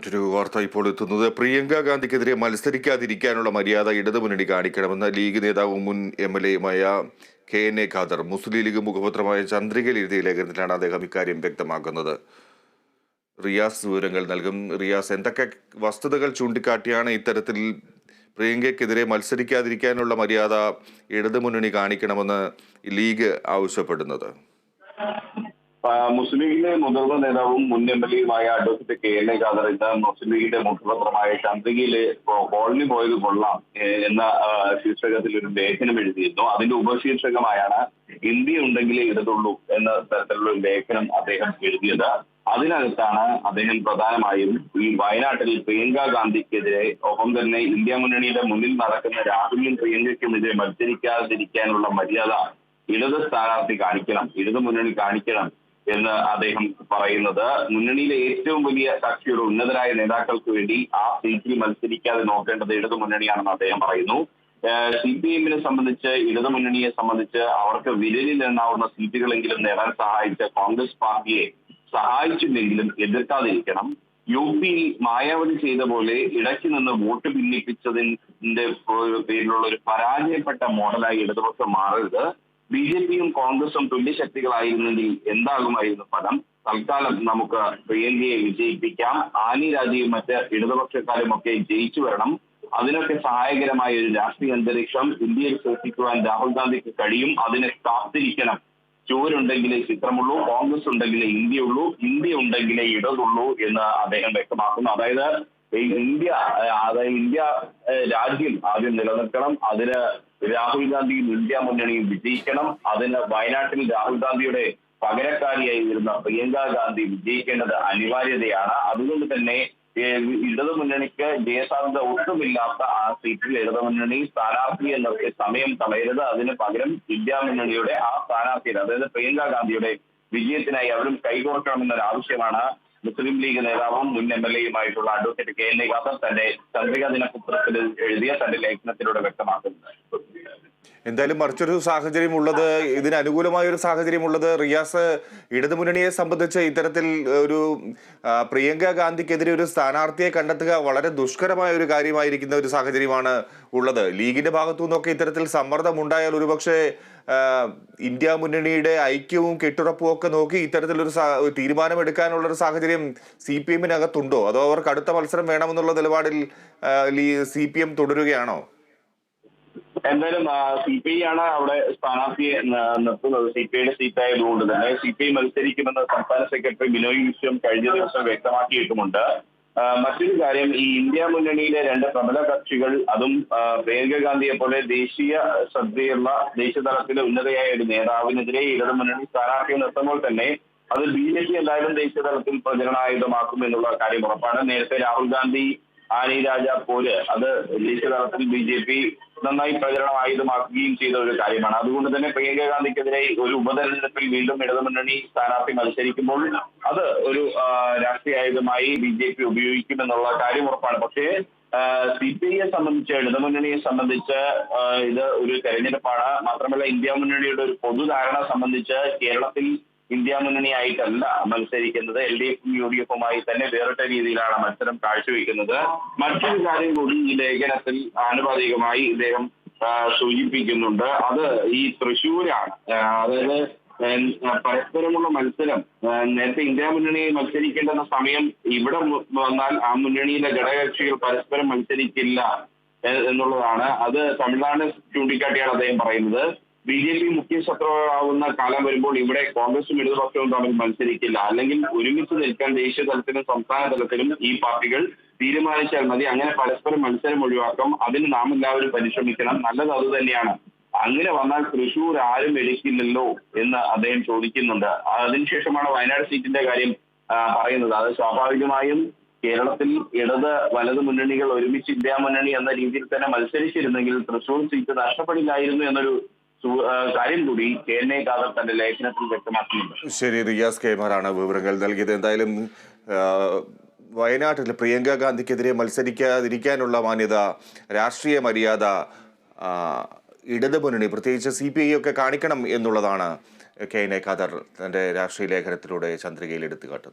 മറ്റൊരു വാർത്ത ഇപ്പോൾ എത്തുന്നത് പ്രിയങ്ക ഗാന്ധിക്കെതിരെ മത്സരിക്കാതിരിക്കാനുള്ള മര്യാദ ഇടതുമുന്നണി കാണിക്കണമെന്ന് ലീഗ് നേതാവും മുൻ MLA-യുമായ KNA ഖാദർ മുസ്ലിം ലീഗ് മുഖപത്രമായ ചന്ദ്രികയിൽ എഴുതിയ ലേഖനത്തിലാണ് അദ്ദേഹം ഇക്കാര്യം വ്യക്തമാക്കുന്നത്. റിയാസ് വിവരങ്ങൾ നൽകും. റിയാസ്, എന്തൊക്കെ വസ്തുതകൾ ചൂണ്ടിക്കാട്ടിയാണ് ഇത്തരത്തിൽ പ്രിയങ്കയ്ക്കെതിരെ മത്സരിക്കാതിരിക്കാനുള്ള മര്യാദ ഇടതുമുന്നണി കാണിക്കണമെന്ന് ലീഗ് ആവശ്യപ്പെടുന്നത്? മുസ്ലിം ലീഗിലെ മുതിർന്ന നേതാവും മുൻ MLA-യുമായ അഡ്വക്കേറ്റ് KNA ഖാദർ ഇന്ന് മുസ്ലിം ലീഗിന്റെ മുഖപത്രമായ ചന്ദ്രികയിലെ കോളനി പോയത് കൊള്ളാം എന്ന ശീർഷകത്തിൽ ഒരു ലേഖനം എഴുതിയിരുന്നു. അതിന്റെ ഉപശീർഷകമായാണ് ഇന്ത്യ ഉണ്ടെങ്കിലേ ഇടതുള്ളൂ എന്ന തരത്തിലുള്ള ഒരു ലേഖനം അദ്ദേഹം എഴുതിയത്. അതിനകത്താണ് അദ്ദേഹം പ്രധാനമായും ഈ വയനാട്ടിൽ പ്രിയങ്ക ഗാന്ധിക്കെതിരെ, ഒപ്പം തന്നെ ഇന്ത്യ മുന്നണിയുടെ മുന്നിൽ നടക്കുന്ന രാഹുലിനും പ്രിയങ്കയ്ക്കുമെതിരെ മത്സരിക്കാതിരിക്കാനുള്ള മര്യാദ ഇടത് സ്ഥാനാർത്ഥി കാണിക്കണം, ഇടതു മുന്നണി കാണിക്കണം എന്ന് അദ്ദേഹം പറയുന്നത്. മുന്നണിയിലെ ഏറ്റവും വലിയ കക്ഷിയുടെ ഉന്നതരായ നേതാക്കൾക്ക് വേണ്ടി ആ സീറ്റിൽ മത്സരിക്കാതെ നോക്കേണ്ടത് ഇടതു മുന്നണിയാണെന്ന് അദ്ദേഹം പറയുന്നു. CPM-നെ സംബന്ധിച്ച്, ഇടതു മുന്നണിയെ സംബന്ധിച്ച് അവർക്ക് വിരലിൽ എണ്ണാവുന്ന സീറ്റുകളെങ്കിലും നേടാൻ സഹായിച്ച കോൺഗ്രസ് പാർട്ടിയെ സഹായിച്ചില്ലെങ്കിലും എതിർക്കാതിരിക്കണം. UP മായാവതി ചെയ്ത പോലെ ഇടയ്ക്ക് നിന്ന് വോട്ട് ഭിന്നിപ്പിച്ചതിന്റെ പേരിലുള്ള ഒരു പരാജയപ്പെട്ട മോഡലായി ഇടതുപക്ഷം മാറരുത്. BJP-യും കോൺഗ്രസും തുല്യശക്തികളായിരുന്നെങ്കിൽ എന്താകുമായിരുന്നു ഫലം? തൽക്കാലം നമുക്ക് പ്രിയങ്കയെ വിജയിപ്പിക്കാം. ആനി രാജയും മറ്റ് ഇടതുപക്ഷക്കാരും ഒക്കെ ജയിച്ചു വരണം. അതിനൊക്കെ സഹായകരമായ ഒരു രാഷ്ട്രീയ അന്തരീക്ഷം ഇന്ത്യയിൽ സൃഷ്ടിക്കുവാൻ രാഹുൽ ഗാന്ധിക്ക് കഴിയും. അതിനെ കാത്തിരിക്കണം. ചൂരുണ്ടെങ്കിലേ ചിത്രമുള്ളൂ, കോൺഗ്രസ് ഉണ്ടെങ്കിലേ ഇന്ത്യയുള്ളൂ, ഇന്ത്യ ഉണ്ടെങ്കിലേ ഇടതുള്ളൂ എന്ന് അദ്ദേഹം വ്യക്തമാക്കുന്നു. അതായത് ഇന്ത്യ രാജ്യം ആദ്യം നിലനിർത്തണം. അതിന് രാഹുൽ ഗാന്ധിയും ഇന്ത്യ മുന്നണിയും വിജയിക്കണം. അതിന് വയനാട്ടിൽ രാഹുൽ ഗാന്ധിയുടെ പകരക്കാരിയായി വരുന്ന പ്രിയങ്ക ഗാന്ധി വിജയിക്കേണ്ടത് അനിവാര്യതയാണ്. അതുകൊണ്ട് തന്നെ ഇടതു മുന്നണിക്ക് ജയസാധ്യത ഒട്ടുമില്ലാത്ത ആ സീറ്റിൽ ഇടതുമുന്നണി സ്ഥാനാർത്ഥിയെ നിർത്തി സമയം കളയരുത്. അതിന് പകരം ഇന്ത്യ മുന്നണിയുടെ ആ സ്ഥാനാർത്ഥിയുടെ, അതായത് പ്രിയങ്ക ഗാന്ധിയുടെ വിജയത്തിനായി അവരും കൈകോർക്കണമെന്നൊരു ആവശ്യമാണ് മുസ്ലിം ലീഗ് നേതാവും മുൻ MLA-യുമായിട്ടുള്ള അഡ്വക്കേറ്റ് KNA ഖാദർ തന്റെ ചന്ദ്രിക ദിനപത്രത്തിൽ എഴുതിയ തന്റെ ലേഖനത്തിലൂടെ വ്യക്തമാക്കുന്നത്. എന്തായാലും മറിച്ചൊരു സാഹചര്യം ഉള്ളത്, ഇതിന് അനുകൂലമായ ഒരു സാഹചര്യം ഉള്ളത്, റിയാസ്, ഇടതുമുന്നണിയെ സംബന്ധിച്ച് ഇത്തരത്തിൽ ഒരു പ്രിയങ്ക ഗാന്ധിക്കെതിരെ ഒരു സ്ഥാനാർത്ഥിയെ കണ്ടെത്തുക വളരെ ദുഷ്കരമായ ഒരു കാര്യമായിരിക്കുന്ന ഒരു സാഹചര്യമാണ് ഉള്ളത്. ലീഗിന്റെ ഭാഗത്തു നിന്നൊക്കെ ഇത്തരത്തിൽ സമ്മർദ്ദം ഉണ്ടായാൽ ഒരുപക്ഷെ ഇന്ത്യ മുന്നണിയുടെ ഐക്യവും കെട്ടുറപ്പും ഒക്കെ നോക്കി ഇത്തരത്തിലൊരു തീരുമാനമെടുക്കാനുള്ള ഒരു സാഹചര്യം CPM-നകത്തുണ്ടോ? അതോ അവർക്ക് അടുത്ത മത്സരം വേണമെന്നുള്ള നിലപാടിൽ CPM തുടരുകയാണോ? എന്തായാലും CPI ആണ് അവിടെ സ്ഥാനാർത്ഥിയെ നിർത്തുന്നത്. CPIയുടെ സീറ്റായതുകൊണ്ട് തന്നെ CPI മത്സരിക്കുമെന്ന് സംസ്ഥാന സെക്രട്ടറി ബിനോയ് വിശ്വം കഴിഞ്ഞ ദിവസം വ്യക്തമാക്കിയിട്ടുമുണ്ട്. മറ്റൊരു കാര്യം, ഈ ഇന്ത്യ മുന്നണിയിലെ രണ്ട് പ്രബല കക്ഷികൾ, അതും പ്രിയങ്ക ഗാന്ധിയെ പോലെ ദേശീയ ശ്രദ്ധയുള്ള ദേശീയ തലത്തിലെ ഉന്നതയായ ഒരു നേതാവിനെതിരെ ഇടതു മുന്നണി സ്ഥാനാർത്ഥിയെ നിർത്തുമ്പോൾ തന്നെ അത് BJP എന്തായാലും ദേശീയ തലത്തിൽ പ്രചരണായുധമാക്കും എന്നുള്ള കാര്യം ഉറപ്പാണ്. നേരത്തെ രാഹുൽ ഗാന്ധി ആനി രാജ പോര് അത് ദേശീയ തലത്തിൽ BJP നന്നായി പ്രചരണം ആയുധമാക്കുകയും ചെയ്ത ഒരു കാര്യമാണ്. അതുകൊണ്ട് തന്നെ പ്രിയങ്ക ഗാന്ധിക്കെതിരെ ഒരു ഉപതെരഞ്ഞെടുപ്പിൽ വീണ്ടും ഇടതുമുന്നണി സ്ഥാനാർത്ഥി മത്സരിക്കുമ്പോൾ അത് ഒരു രാഷ്ട്രീയ ആയുധമായി BJP ഉപയോഗിക്കുമെന്നുള്ള കാര്യം ഉറപ്പാണ്. പക്ഷേ CPI-യെ സംബന്ധിച്ച്, ഇടതുമുന്നണിയെ സംബന്ധിച്ച് ഇത് ഒരു തെരഞ്ഞെടുപ്പാണ്. മാത്രമല്ല ഇന്ത്യ മുന്നണിയുടെ ഒരു പൊതുധാരണ സംബന്ധിച്ച് കേരളത്തിൽ ഇന്ത്യ മുന്നണിയായിട്ടല്ല മത്സരിക്കുന്നത്, LDF-ഉം UDF-ഉമായി തന്നെ വേറിട്ട രീതിയിലാണ് മത്സരം കാഴ്ചവെക്കുന്നത്. മറ്റൊരു കാര്യം കൂടി ഈ ലേഖനത്തിൽ ആനുപാതികമായി ഇദ്ദേഹം സൂചിപ്പിക്കുന്നുണ്ട്. അത് ഈ തൃശ്ശൂരാണ്. അതായത് പരസ്പരമുള്ള മത്സരം, നേരത്തെ ഇന്ത്യ മുന്നണി മത്സരിക്കേണ്ടുന്ന സമയം ഇവിടെ വന്നാൽ ആ മുന്നണിയിലെ ഘടകകക്ഷികൾ പരസ്പരം മത്സരിക്കില്ല എന്നുള്ളതാണ്. അത് തമിഴ്നാട് ചൂണ്ടിക്കാട്ടിയാണ് അദ്ദേഹം പറയുന്നത്. BJP മുഖ്യ ശത്രുവാകുന്ന കാലം വരുമ്പോൾ ഇവിടെ കോൺഗ്രസും ഇടതുപക്ഷവും തമ്മിൽ മത്സരിക്കില്ല. അല്ലെങ്കിൽ ഒരുമിച്ച് നിൽക്കാൻ ദേശീയ തലത്തിലും സംസ്ഥാന തലത്തിലും ഈ പാർട്ടികൾ തീരുമാനിച്ചാൽ മതി. അങ്ങനെ പരസ്പരം മത്സരം ഒഴിവാക്കാം. അതിന് നാം എല്ലാവരും പരിശ്രമിക്കണം. നല്ലത് അത് തന്നെയാണ്. അങ്ങനെ വന്നാൽ തൃശ്ശൂർ ആരും എടുക്കില്ലല്ലോ എന്ന് അദ്ദേഹം ചോദിക്കുന്നുണ്ട്. അതിനുശേഷമാണ് വയനാട് സീറ്റിന്റെ കാര്യം പറയുന്നത്. അത് സ്വാഭാവികമായും കേരളത്തിൽ ഇടത് വലത് മുന്നണികൾ ഒരുമിച്ച് ഇന്ത്യ മുന്നണി എന്ന രീതിയിൽ തന്നെ മത്സരിച്ചിരുന്നെങ്കിൽ തൃശ്ശൂർ സീറ്റ് നഷ്ടപ്പെടില്ലായിരുന്നു എന്നൊരു കാര്യം കൂടി KNA ഖാദർ തന്റെ ലേഖനത്തിൽ വ്യക്തമാക്കിയിട്ടുണ്ട്. ശരി, റിയാസ് കൈമാറാണ് വിവരങ്ങൾ നൽകിയത്. എന്തായാലും വയനാട്ടിൽ പ്രിയങ്ക ഗാന്ധിക്കെതിരെ മത്സരിക്കാതിരിക്കാനുള്ള മാന്യത, രാഷ്ട്രീയ മര്യാദ ഇടതുമുന്നണി, പ്രത്യേകിച്ച് CPI ഒക്കെ കാണിക്കണം എന്നുള്ളതാണ് KNA ഖാദർ തന്റെ രാഷ്ട്രീയ ലേഖനത്തിലൂടെ ചന്ദ്രികയിൽ എടുത്തു കാട്ടുന്നത്.